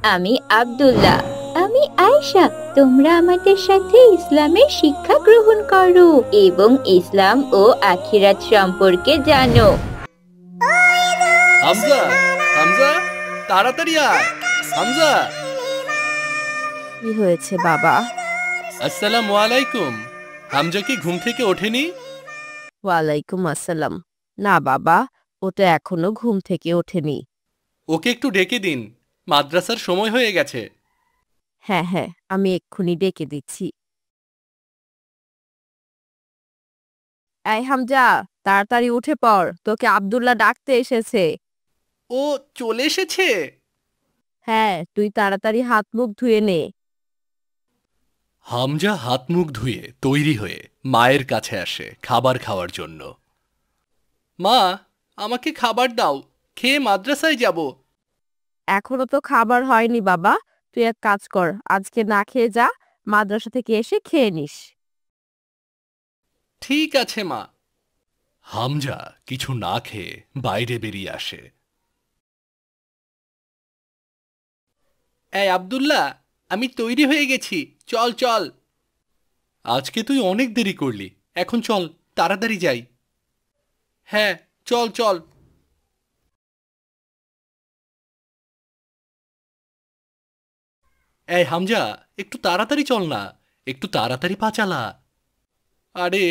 আমি আব্দুল্লাহ। আমি আয়েশা। তোমরা আমাদের সাথে ইসলামের শিক্ষা গ্রহণ করো এবং ইসলাম ও আখিরাত সম্পর্কে জানো। হামজা, হামজা, তাড়াতাড়ি আয়। হামজা। কি হয়েছে বাবা? আসসালামু আলাইকুম। হামজা কি ঘুম থেকে ওঠেনি? ওয়ালাইকুম আসসালাম। না বাবা, ওটা এখনো ঘুম থেকে ওঠেনি। ওকে একটু ডেকে দিন, মাদ্রাসার সময় হয়ে গেছে। হ্যাঁ হ্যাঁ, আমি এক্ষুনি ডেকে দিচ্ছি। এই হামজা, তাড়াতাড়ি উঠে পড়, তোকে আব্দুল্লাহ ডাকতে এসেছে। ও চলে এসেছে? হ্যাঁ, তুই তাড়াতাড়ি হাত মুখ ধুয়ে নে। হামজা হাত মুখ ধুয়ে তৈরি হয়ে মায়ের কাছে আসে খাবার খাওয়ার জন্য। মা, আমাকে খাবার দাও, খেয়ে মাদ্রাসায় যাব। এখনো তো খাবার হয়নি বাবা, তুই এক কাজ কর, আজকে না খেয়ে যা, মাদ্রাসা থেকে এসে খেয়ে নিস। ঠিক আছে মা। হামজা কিছু না খেয়ে বাইরে বেরিয়ে আসে। এই আব্দুল্লাহ, আমি তৈরি হয়ে গেছি, চল চল। আজকে তুই অনেক দেরি করলি, এখন চল, তাড়াতাড়ি যাই। হ্যাঁ, চল চল। এই হামজা, একটু তাড়াতাড়ি চল না, একটু তাড়াতাড়ি পা চালা। আরে,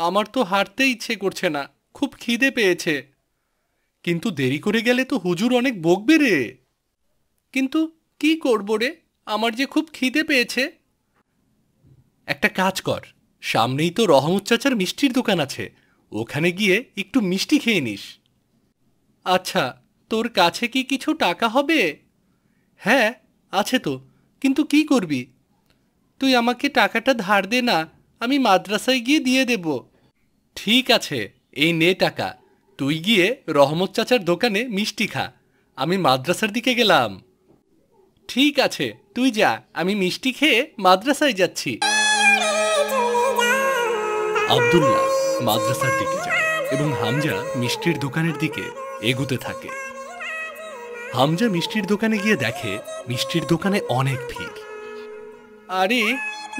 আমার তো হাঁটতে ইচ্ছে করছে না, খুব খিদে পেয়েছে। কিন্তু দেরি করে গেলে তো হুজুর অনেক বকবে রে। কিন্তু কি করব রে, আমার যে খুব খিদে পেয়েছে। একটা কাজ কর, সামনেই তো রহমত চাচার মিষ্টির দোকান আছে, ওখানে গিয়ে একটু মিষ্টি খেয়ে নিস। আচ্ছা, তোর কাছে কি কিছু টাকা হবে? হ্যাঁ, আছে তো, কিন্তু কি করবি? তুই আমাকে টাকাটা ধার দে না, আমি মাদ্রাসায় গিয়ে দিয়ে দেব। ঠিক আছে, এই নে টাকা, তুই গিয়ে রহমত চাচার দোকানে মিষ্টি খা, আমি মাদ্রাসার দিকে গেলাম। ঠিক আছে, তুই যা, আমি মিষ্টি খেয়ে মাদ্রাসায় যাচ্ছি। আব্দুল্লাহ মাদ্রাসার দিকে যায় এবং হামজা মিষ্টির দোকানের দিকে এগুতে থাকে। হামজা মিষ্টির দোকানে গিয়ে দেখে মিষ্টির দোকানে অনেক ভিড়। আরে,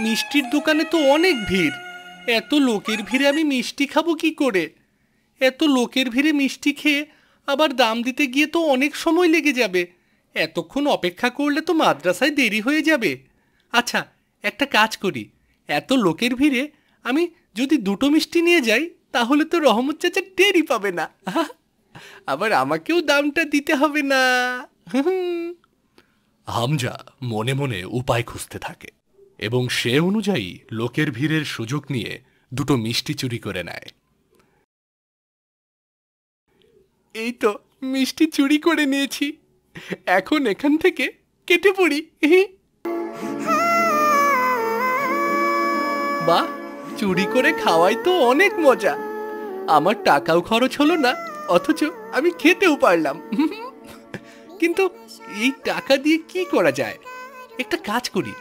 মিষ্টির দোকানে তো অনেক ভিড়, এত লোকের ভিড়ে আমি মিষ্টি খাবো কি করে? এত লোকের ভিড়ে মিষ্টি খেয়ে আবার দাম দিতে গিয়ে তো অনেক সময় লেগে যাবে, এতক্ষণ অপেক্ষা করলে তো মাদ্রাসায় দেরি হয়ে যাবে। আচ্ছা, একটা কাজ করি, এত লোকের ভিড়ে আমি যদি দুটো মিষ্টি নিয়ে যাই তাহলে তো রহমত চাচা টেরই পাবে না, আবার আমাকেও দামটা দিতে হবে না। হামজা মনে মনে উপায় খুঁজতে থাকে এবং সে অনুযায়ী লোকের ভিড়ের সুযোগ নিয়ে দুটো মিষ্টি চুরি করে নেয়। এই তো মিষ্টি চুরি করে নিয়েছি, এখন এখান থেকে কেটে পড়ি। বাহ, চুরি করে খাওয়াই তো অনেক মজা, আমার টাকাও খরচ হলো না, অথচ আমি খেতেও পারলাম। কিন্তু এই টাকা দিয়ে কি করা যায়? একটা কাজ করি,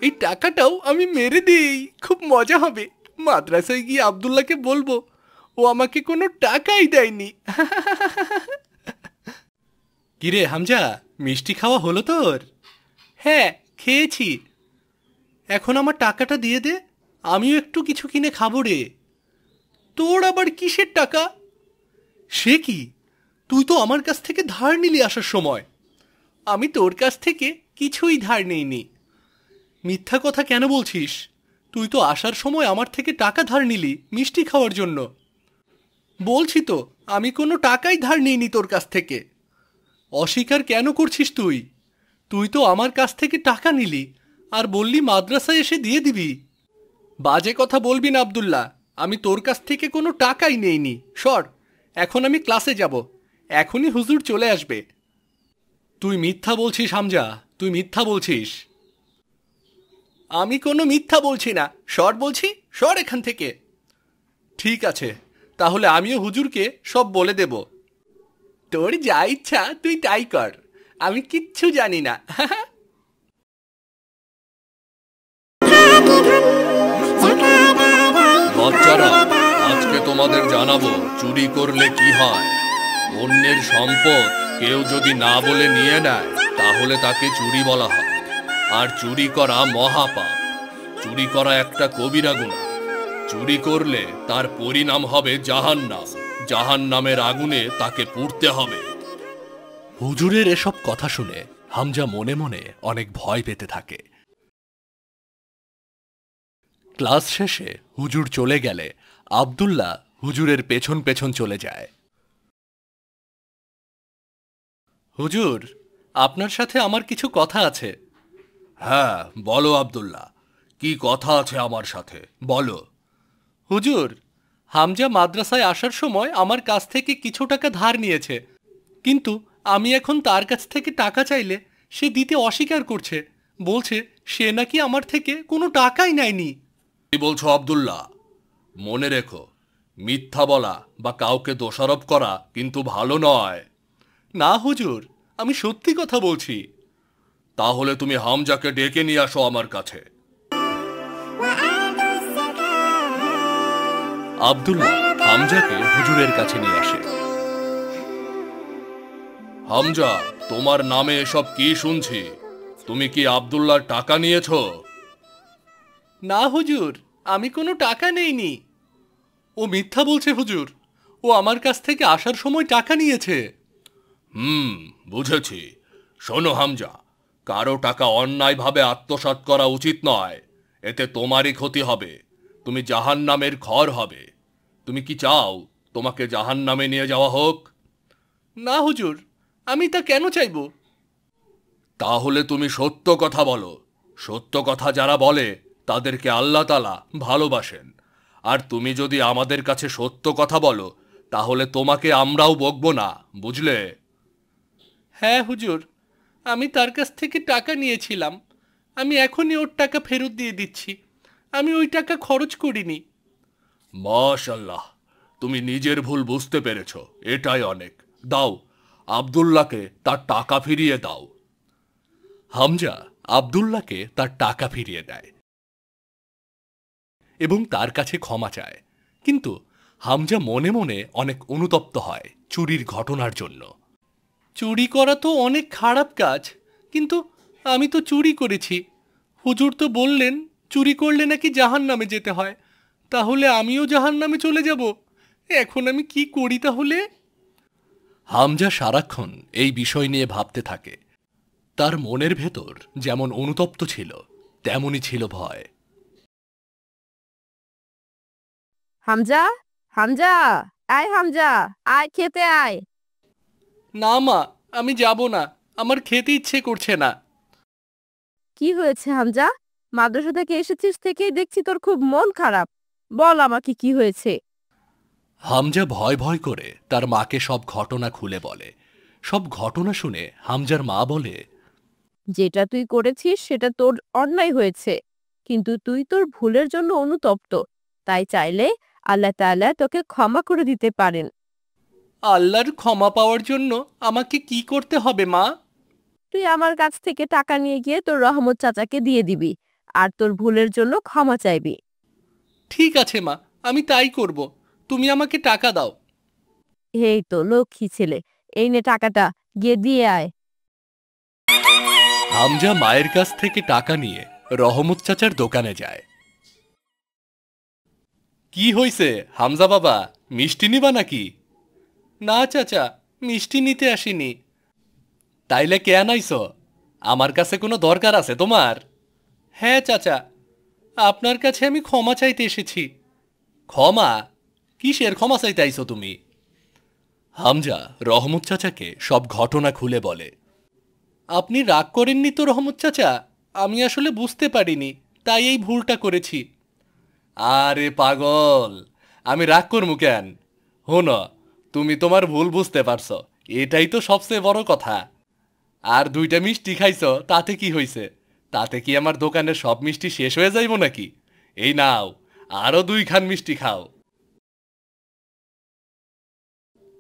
এই টাকাটাও আমি মেরে দিই, খুব মজা হবে। মাদ্রাসায় গিয়ে আব্দুল্লাহকে বলবো ও আমাকে কোনো টাকাই দেয়নি। কিরে হামজা, মিষ্টি খাওয়া হলো তোর? হ্যাঁ, খেয়েছি। এখন আমার টাকাটা দিয়ে দে, আমিও একটু কিছু কিনে খাবো রে। তোর আবার কিসের টাকা? সে কি, তুই তো আমার কাছ থেকে ধার নিলি আসার সময়। আমি তোর কাছ থেকে কিছুই ধার নেইনি। মিথ্যা কথা কেন বলছিস? তুই তো আসার সময় আমার থেকে টাকা ধার নিলি মিষ্টি খাওয়ার জন্য। বলছি তো, আমি কোনো টাকাই ধার নিইনি তোর কাছ থেকে। অস্বীকার কেন করছিস তুই? তুই তো আমার কাছ থেকে টাকা নিলি আর বললি মাদ্রাসায় এসে দিয়ে দিবি। বাজে কথা বলবি না আব্দুল্লাহ, আমি তোর কাছ থেকে কোনো টাকাই নেইনি। সর, এখন আমি ক্লাসে যাব, এখনই হুজুর চলে আসবে। তুই মিথ্যা বলছিস হামজা, তুই মিথ্যা বলছিস। আমি কোনো মিথ্যা বলছি না, সর বলছি, সর এখান থেকে। ঠিক আছে, তাহলে আমিও হুজুরকে সব বলে দেব। তোর যা ইচ্ছা তুই তাই কর, আমি কিচ্ছু জানি না। বাচ্চারা, আজকে তোমাদের জানাবো চুরি করলে কি হয়। অন্যের সম্পদ কেউ যদি না বলে নিয়ে নেয় তাহলে তাকে চুরি বলা হয়। আর চুরি করা মহাপাপ। চুরি করা একটা কবিরা গুনাহ। চুরি করলে তার পরিণাম হবে জাহান্নাম। জাহান্নামের আগুনে তাকে পুড়তে হবে। হুজুরের এসব কথা শুনে হামজা মনে মনে অনেক ভয় পেতে থাকে। ক্লাস শেষে হুজুর চলে গেলে আব্দুল্লাহ হুজুরের পেছন পেছন চলে যায়। হুজুর, আপনার সাথে আমার কিছু কথা আছে। হ্যাঁ, বলো আব্দুল্লাহ, কি কথা আছে আমার সাথে, বলো। হুজুর, হামজা মাদ্রাসায় আসার সময় আমার কাছ থেকে কিছু টাকা ধার নিয়েছে, কিন্তু আমি এখন তার কাছ থেকে টাকা চাইলে সে দিতে অস্বীকার করছে। বলছে সে নাকি আমার থেকে কোনো টাকাই নেয়নি। কি বলছো আব্দুল্লাহ? মনে রেখো, মিথ্যা বলা বা কাউকে দোষারোপ করা কিন্তু ভালো নয়। না হুজুর, আমি সত্যি কথা বলছি। তাহলে তুমি হামজাকে ডেকে নিয়ে আসো আমার কাছে। আব্দুল্লাহ হামজাকে হুজুরের কাছে নিয়ে আসে। হামজা, তোমার নামে এসব কি শুনছি? তুমি কি আব্দুল্লাহর টাকা নিয়েছো? না হুজুর, আমি কোনো টাকা নেইনি। ও মিথ্যা বলছে হুজুর। ও আমার কাছ থেকে আসার সময় টাকা নিয়েছে। বুঝেছি। শোনো হামজা, কারো টাকা অন্যায়ভাবে আত্মসাৎ করা উচিত নয়। এতে তোমারই ক্ষতি হবে। তুমি জাহান্নামের খড় হবে। তুমি কি চাও তোমাকে জাহান্নামে নিয়ে যাওয়া হোক? না হুজুর, আমি তা কেন চাইব? তাহলে তুমি সত্য কথা বলো। সত্য কথা যারা বলে তাদেরকে আল্লাহ তাআলা ভালোবাসেন। আর তুমি যদি আমাদের কাছে সত্য কথা বলো, তাহলে তোমাকে আমরাও বকবো না, বুঝলে? হ্যাঁ হুজুর, আমি তার কাছ থেকে টাকা নিয়েছিলাম। আমি এখনই ওর টাকা ফেরত দিয়ে দিচ্ছি। আমি ওই টাকা খরচ করিনি। মাশাআল্লাহ, তুমি নিজের ভুল বুঝতে পেরেছো, এটাই অনেক। দাও, আব্দুল্লাহকে তার টাকা ফিরিয়ে দাও। হামজা আব্দুল্লাহকে তার টাকা ফিরিয়ে দেয় এবং তার কাছে ক্ষমা চায়। কিন্তু হামজা মনে মনে অনেক অনুতপ্ত হয় চুরির ঘটনার জন্য। চুরি করা তো অনেক খারাপ কাজ, কিন্তু আমি তো চুরি করেছি। হুজুর তো বললেন চুরি করলে নাকি জাহান্নামে যেতে হয়। তাহলে আমিও জাহান্নামে চলে যাব। এখন আমি কি করি তাহলে? হামজা সারাক্ষণ এই বিষয় নিয়ে ভাবতে থাকে। তার মনের ভেতর যেমন অনুতপ্ত ছিল, তেমনই ছিল ভয়। হামজা, হামজা, আয় হামজা, আয় খেতে আয়। না মা, আমি যাব না। আমার খেতে ইচ্ছে করছে না। কি হয়েছে হামজা? মাদ্রাসা থেকে এসেছিস থেকেই দেখছি তোর খুব মন খারাপ। বল আমাকে কি হয়েছে? হামজা ভয় ভয় করে তার মাকে সব ঘটনা খুলে বলে। সব ঘটনা শুনে হামজার মা বলে, যেটা তুই করেছিস সেটা তোর অন্যায় হয়েছে, কিন্তু তুই তোর ভুলের জন্য অনুতপ্ত। তাই চাইলে আল্লাহ তাআলা তোকে ক্ষমা করে দিতে পারেন। আল্লাহর ক্ষমা পাওয়ার জন্য আমাকে কি করতে হবে মা? তুই আমার কাছ থেকে টাকা নিয়ে গিয়ে তোর রহমত চাচাকে দিয়ে দিবি আর তোর ভুলের জন্য ক্ষমা চাইবি। ঠিক আছে মা, আমি তাই করব। তুমি আমাকে টাকা দাও। এই তো লক্ষ্মী ছেলে, এই নে টাকাটা, গিয়ে দিয়ে আয়। হামজা মায়ের কাছ থেকে টাকা নিয়ে রহমত চাচার দোকানে যায়। কি হইছে হামজা বাবা, মিষ্টি নিবা নাকি? না চাচা, মিষ্টি নিতে আসিনি। তাইলে কেন আইছো? আমার কাছে কোনো দরকার আছে তোমার? হ্যাঁ চাচা, আপনার কাছে আমি ক্ষমা চাইতে এসেছি। ক্ষমা? কিসের ক্ষমা চাইতে আইছো তুমি? হামজা রহমত চাচাকে সব ঘটনা খুলে বলে। আপনি রাগ করেননি তো রহমত চাচা? আমি আসলে বুঝতে পারিনি, তাই এই ভুলটা করেছি। আরে পাগল, আমি রাগ করবো কেন? শোনো, তুমি তোমার ভুল বুঝতে পারছো, এটাই তো সবচেয়ে বড় কথা। আর 2টা মিষ্টি খাইছো, তাতে কি হইছে? তাতে কি আমার দোকানের সব মিষ্টি শেষ হয়ে যাইব নাকি? এই নাও, আরো 2 খান মিষ্টি খাও।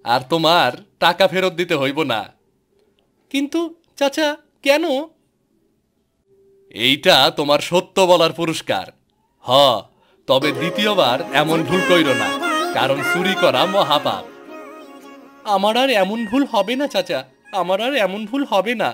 আর তোমার টাকা ফেরত দিতে হইব না। কিন্তু চাচা, কেন? এইটা তোমার সত্য বলার পুরস্কার। হ, তবে দ্বিতীয়বার এমন ভুল কইরো না, কারণ চুরি করা মহাপাপ। আমার আর এমন ভুল হবে না চাচা, আমার আর এমন ভুল হবে না।